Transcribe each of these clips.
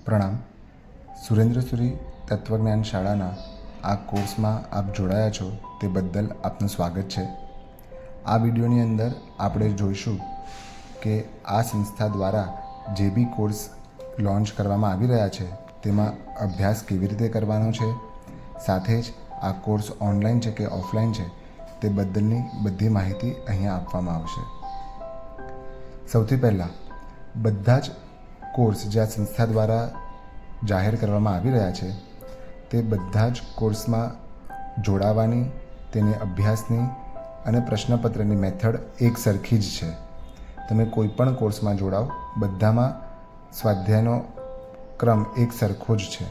પ્રણામ. સુરેન્દ્રસુરી તત્વજ્ઞાન શાળાના આ કોર્સમાં આપ જોડાયા છો તે બદલ આપનું સ્વાગત છે. આ વિડીયોની અંદર આપણે જોઈશું કે આ સંસ્થા દ્વારા જે બી કોર્સ લોન્ચ કરવામાં આવી રહ્યા છે તેમાં અભ્યાસ કેવી રીતે કરવાનો છે, સાથે જ આ કોર્સ ઓનલાઈન છે કે ઓફલાઈન છે તે બદલની બધી માહિતી અહીંયા આપવામાં આવશે. સૌથી પહેલાં બધા જ કોર્સ જે આ સંસ્થા દ્વારા જાહેર કરવામાં આવી રહ્યા છે તે બધા જ કોર્સમાં જોડાવાની, તેની અભ્યાસની અને પ્રશ્નપત્રની મેથડ એક સરખી જ છે. તમે કોઈ પણ કોર્સમાં જોડાઓ, બધામાં સ્વાધ્યાયનો ક્રમ એક સરખો જ છે.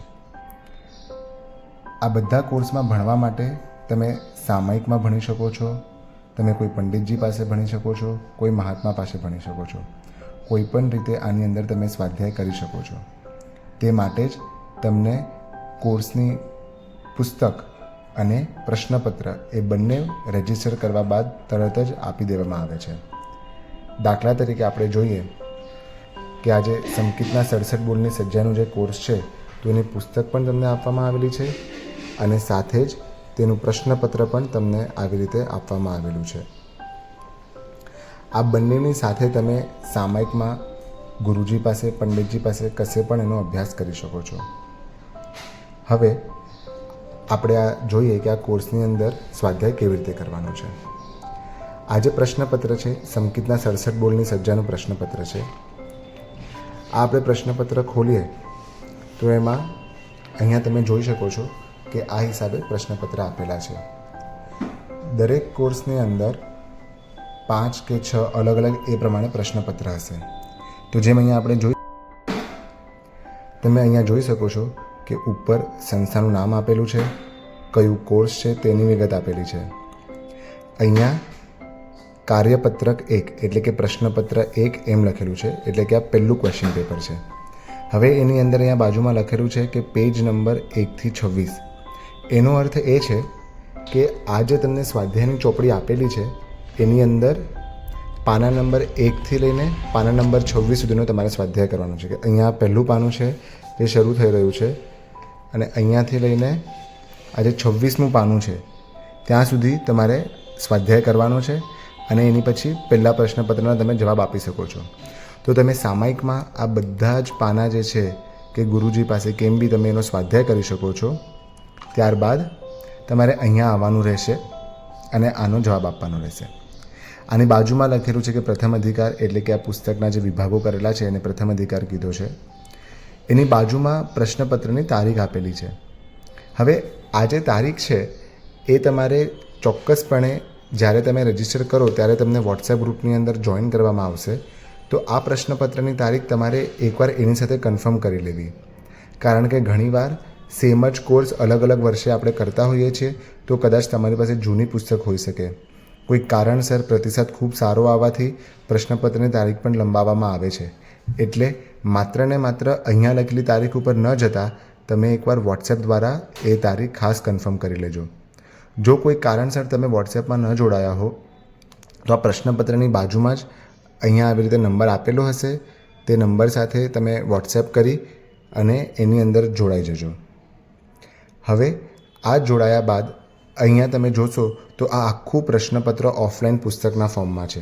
આ બધા કોર્સમાં ભણવા માટે તમે સામયિકમાં ભણી શકો છો, તમે કોઈ પંડિતજી પાસે ભણી શકો છો, કોઈ મહાત્મા પાસે ભણી શકો છો. કોઈ પણ રીતે આની અંદર તમે સ્વાધ્યાય કરી શકો છો. તે માટે જ તમને કોર્સની પુસ્તક અને પ્રશ્નપત્ર એ બંને રજીસ્ટર કરવા બાદ તરત જ આપી દેવામાં આવે છે. દાખલા તરીકે આપણે જોઈએ કે આજે સંકિતના 67 બોલની સજ્જાનું જે કોર્સ છે તો એની પુસ્તક પણ તમને આપવામાં આવેલી છે અને સાથે જ તેનું પ્રશ્નપત્ર પણ તમને આવી રીતે આપવામાં આવેલું છે. આ બંનેની સાથે તમે સામયિકમાં ગુરુજી પાસે, પંડિતજી પાસે કશે પણ એનો અભ્યાસ કરી શકો છો. હવે આપણે આ જોઈએ કે આ કોર્સની અંદર સ્વાધ્યાય કેવી રીતે કરવાનો છે. આ જે પ્રશ્નપત્ર છે સંકિતના 67 બોલની સજ્જાનું પ્રશ્નપત્ર છે. આ આપણે પ્રશ્નપત્ર ખોલીએ તો એમાં અહીંયા તમે જોઈ શકો છો કે આ હિસાબે પ્રશ્નપત્ર આપેલા છે. દરેક કોર્સની અંદર 5 કે 6 અલગ અલગ એ પ્રમાણે પ્રશ્નપત્ર હશે. તો જેમ અહીંયા આપણે તમે અહીંયા જોઈ શકો છો કે ઉપર સંસ્થાનું નામ આપેલું છે, કયું કોર્સ છે તેની વિગત આપેલી છે. અહીંયા કાર્યપત્રક 1 એટલે કે પ્રશ્નપત્ર 1 એમ લખેલું છે, એટલે કે આ પહેલું ક્વેશ્ચન પેપર છે. હવે એની અંદર અહીંયા બાજુમાં લખેલું છે કે પેજ નંબર 1 થી 26. એનો અર્થ એ છે કે આ જે તમને સ્વાધ્યાયની ચોપડી આપેલી છે એની અંદર પાના નંબર 1 થી લઈને પાના નંબર 26 સુધીનો તમારે સ્વાધ્યાય કરવાનો છે. કે અહીંયા પહેલું પાનું છે એ શરૂ થઈ રહ્યું છે અને અહીંયાથી લઈને આજે 26મું પાનું છે ત્યાં સુધી તમારે સ્વાધ્યાય કરવાનો છે અને એની પછી પહેલાં પ્રશ્નપત્રના તમે જવાબ આપી શકો છો. તો તમે સામયિકમાં આ બધા જ પાના જે છે કે ગુરુજી પાસે કેમ બી તમે એનો સ્વાધ્યાય કરી શકો છો. ત્યારબાદ તમારે અહીંયા આવવાનું રહેશે અને આનો જવાબ આપવાનો રહેશે. આની બાજુમાં લખેલું છે કે પ્રથમ અધિકાર એટલે કે આ પુસ્તકના જે વિભાગો કરેલા છે એને પ્રથમ અધિકાર કીધો છે. એની બાજુમાં પ્રશ્નપત્રની તારીખ આપેલી છે. હવે આ જે તારીખ છે એ તમારે ચોક્કસપણે જ્યારે તમે રજીસ્ટર કરો ત્યારે તમને વોટ્સએપ ગ્રુપની અંદર જોઈન કરવામાં આવશે. તો આ પ્રશ્નપત્રની તારીખ તમારે એકવાર એની સાથે કન્ફર્મ કરી લેવી, કારણ કે ઘણીવાર સેમ જ કોર્સ અલગ અલગ વર્ષે આપણે કરતા હોઈએ છીએ તો કદાચ તમારી પાસે જૂની પુસ્તક હોઈ શકે. કોઈ કારણસર પ્રતિસાદ ખૂબ સારો આવવાથી પ્રશ્નપત્રની તારીખ પણ લંબાવવામાં આવે છે. એટલે માત્ર ને માત્ર અહીંયા લખેલી તારીખ ઉપર ન જતાં તમે એકવાર વોટ્સએપ દ્વારા એ તારીખ ખાસ કન્ફર્મ કરી લેજો. જો કોઈ કારણસર તમે વોટ્સએપમાં ન જોડાયા હો તો આ પ્રશ્નપત્રની બાજુમાં જ અહીંયા આવી રીતે નંબર આપેલો હશે. તે નંબર સાથે તમે વોટ્સએપ કરી અને એની અંદર જોડાઈ જજો. હવે આ જોડાયા બાદ અહીંયા તમે જોશો તો આ આખું પ્રશ્નપત્ર ઓફલાઈન પુસ્તકના ફોર્મમાં છે.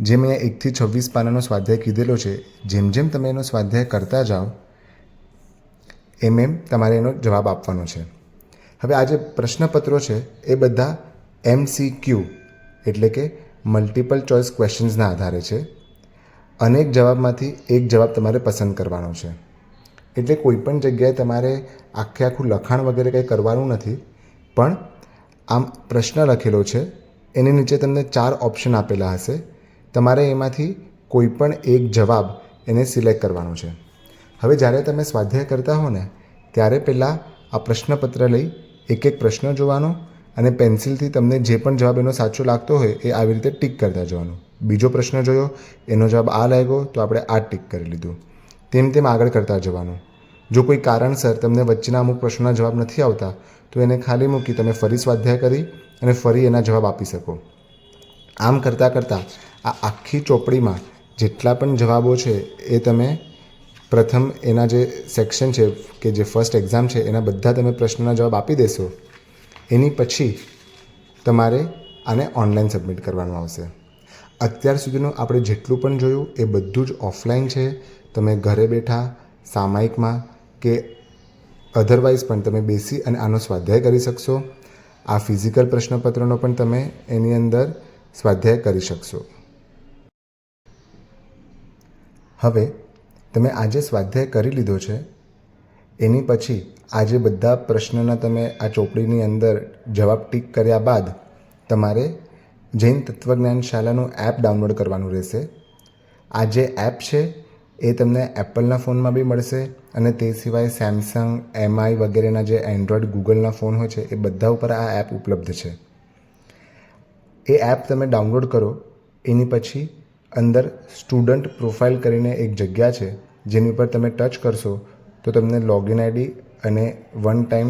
જેમ અહીંયા 1 થી 26 પાનાનો સ્વાધ્યાય કીધેલો છે, જેમ જેમ તમે એનો સ્વાધ્યાય કરતા જાઓ એમ તમારે એનો જવાબ આપવાનો છે. હવે આ જે પ્રશ્નપત્રો છે એ બધા MCQ એટલે કે મલ્ટિપલ ચોઇસ ક્વેશ્ચન્સના આધારે છે. અનેક જવાબમાંથી એક જવાબ તમારે પસંદ કરવાનો છે. એટલે કોઈપણ જગ્યાએ તમારે આખું લખાણ વગેરે કંઈ કરવાનું નથી, પણ આમ પ્રશ્ન લખેલો છે એની નીચે તમને 4 ઓપ્શન આપેલા હશે. તમારે એમાંથી કોઈ પણ એક જવાબ એને સિલેક્ટ કરવાનો છે. હવે જ્યારે તમે સ્વાધ્યાય કરતા હો ને ત્યારે પહેલાં આ પ્રશ્નપત્ર લઈ એક એક પ્રશ્ન જોવાનો અને પેન્સિલથી તમને જે પણ જવાબ એનો સાચો લાગતો હોય એ આવી રીતે ટીક કરતા જવાનું. બીજો પ્રશ્ન જોયો, એનો જવાબ આ લાગ્યો તો આપણે આ ટીક કરી લીધું. તેમ તેમ આગળ કરતા જવાનું. જો કોઈ કારણસર તમને વચ્ચેના અમુક પ્રશ્નોના જવાબ નથી આવતા તો એને ખાલી મૂકી તમે ફરી સ્વાધ્યાય કરી અને ફરી એના જવાબ આપી શકો. આમ કરતાં કરતાં આ આખી ચોપડીમાં જેટલા પણ જવાબો છે એ તમે પ્રથમ એના જે સેક્શન છે કે જે ફર્સ્ટ એક્ઝામ છે એના બધા તમે પ્રશ્નોના જવાબ આપી દેશો. એની પછી તમારે આને ઓનલાઈન સબમિટ કરવાનું આવશે. અત્યાર સુધીનું આપણે જેટલું પણ જોયું એ બધું જ ઓફલાઈન છે. તમે ઘરે બેઠા સામાયિકમાં કે અધરવાઇઝ પણ તમે બેસી અને આનો સ્વાધ્યાય કરી શકશો. આ ફિઝિકલ પ્રશ્નપત્રનો પણ તમે એની અંદર સ્વાધ્યાય કરી શકશો. હવે તમે આજે સ્વાધ્યાય કરી લીધો છે એની પછી આજે બધા પ્રશ્નના તમે આ ચોપડીની અંદર જવાબ ટીક કર્યા બાદ તમારે જૈન તત્વજ્ઞાન શાલાનું એપ ડાઉનલોડ કરવાનું રહેશે. આ જે એપ છે એ તમને એપલના ફોનમાં બી મળશે અને તે સિવાય સેમસંગ, MI વગેરેના જે એન્ડ્રોઈડ ગૂગલના ફોન હોય છે એ બધા ઉપર આ એપ ઉપલબ્ધ છે. એ એપ તમે ડાઉનલોડ કરો એની પછી અંદર સ્ટુડન્ટ પ્રોફાઇલ કરીને એક જગ્યા છે જેની ઉપર તમે ટચ કરશો તો તમને લોગિન આઈડી અને વન ટાઈમ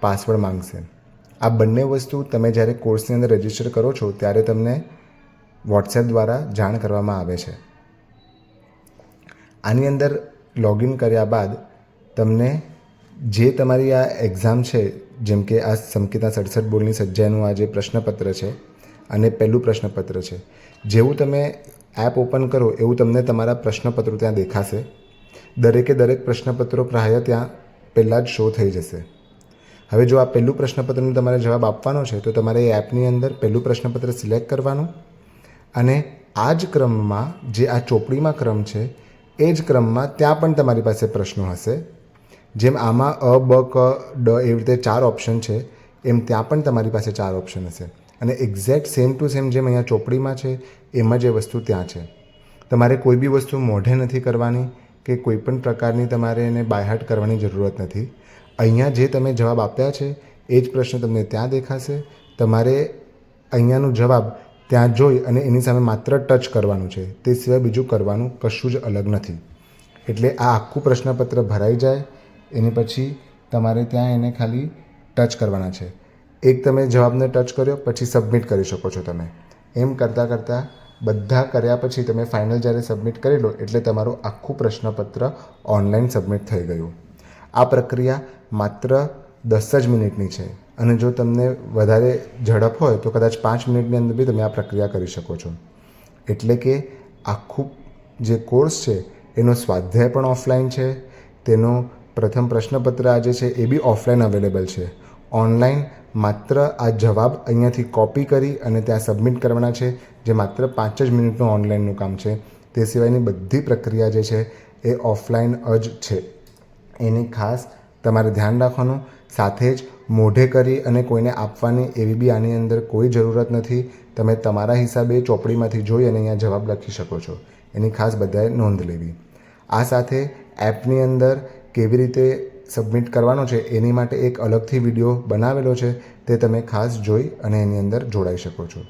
પાસવર્ડ માંગશે. આ બંને વસ્તુ તમે જ્યારે કોર્સની અંદર રજિસ્ટર કરો છો ત્યારે તમને વોટ્સએપ દ્વારા જાણ કરવામાં આવે છે. આની અંદર લોગિન કર્યા બાદ તમને જે તમારી આ એક્ઝામ છે, જેમ કે આ સંકેતા 67 બોર્ડની સજ્જાનું આ જે પ્રશ્નપત્ર છે અને પહેલું પ્રશ્નપત્ર છે, જેવું તમે એપ ઓપન કરો એવું તમને તમારા પ્રશ્નપત્રો ત્યાં દેખાશે. દરેકે દરેક પ્રશ્નપત્રો પ્રાય ત્યાં પહેલાં જ શો થઈ જશે. હવે જો આ પહેલું પ્રશ્નપત્રનો તમારે જવાબ આપવાનો છે તો તમારે એ એપની અંદર પહેલું પ્રશ્નપત્ર સિલેક્ટ કરવાનું અને આ જ ક્રમમાં જે આ ચોપડીમાં ક્રમ છે એ જ ક્રમમાં ત્યાં પણ તમારી પાસે પ્રશ્નો હશે. જેમ આમાં અ, બ, ક, ડ એવી રીતે 4 ઓપ્શન છે એમ ત્યાં પણ તમારી પાસે 4 ઓપ્શન હશે અને એક્ઝેક્ટ સેમ ટુ સેમ જેમ અહીંયા ચોપડીમાં છે એમ જ એ વસ્તુ ત્યાં છે. તમારે કોઈ બી વસ્તુ મોઢે નથી કરવાની કે કોઈ પણ પ્રકારની તમારે એને બાયહાર્ટ કરવાની જરૂરત નથી. અહીંયા જે તમે જવાબ આપ્યા છે એ જ પ્રશ્ન તમને ત્યાં દેખાશે. તમારે અહીંયાનો જવાબ ત્યાં જોઈ અને એની સામે માત્ર ટચ કરવાનું છે, તે સિવાય બીજું કરવાનું કશું જ અલગ નથી. એટલે આ આખું પ્રશ્નપત્ર ભરાઈ જાય એની પછી તમારે ત્યાં એને ખાલી ટચ કરવાના છે. એક તમે જવાબને ટચ કર્યો પછી સબમિટ કરી શકો છો તમે. એમ કરતાં કરતાં બધા કર્યા પછી તમે ફાઇનલ જ્યારે સબમિટ કરી લો એટલે તમારું આખું પ્રશ્નપત્ર ઓનલાઈન સબમિટ થઈ ગયું. આ પ્રક્રિયા માત્ર 10 જ મિનિટની છે અને જો તમને વધારે ઝડપ હોય તો કદાચ 5 મિનિટની અંદર બી તમે આ પ્રક્રિયા કરી શકો છો. એટલે કે આખું જે કોર્સ છે એનો સ્વાધ્યાય પણ ઓફલાઈન છે, તેનો પ્રથમ પ્રશ્નપત્ર આજે છે એ બી ઓફલાઈન અવેલેબલ છે. ઓનલાઈન માત્ર આ જવાબ અહીંયાથી કોપી કરી અને ત્યાં સબમિટ કરવાના છે, જે માત્ર 5 જ મિનિટનું ઓનલાઈનનું કામ છે. તે સિવાયની બધી પ્રક્રિયા જે છે એ ઓફલાઈન જ છે. એની ખાસ તમારે ધ્યાન રાખવાનું. સાથે જ મોઢે કરી અને કોઈને આપવાની એવી બી આની અંદર કોઈ જરૂરત નથી. તમે તમારા હિસાબે ચોપડીમાંથી જોઈ અને અહીંયા જવાબ લખી શકો છો. એની ખાસ બધાએ નોંધ લેવી. આ સાથે એપની અંદર કેવી રીતે સબમિટ કરવાનો છે એની માટે એક અલગથી વિડીયો બનાવેલો છે, તે તમે ખાસ જોઈ અને એની અંદર જોડાઈ શકો છો.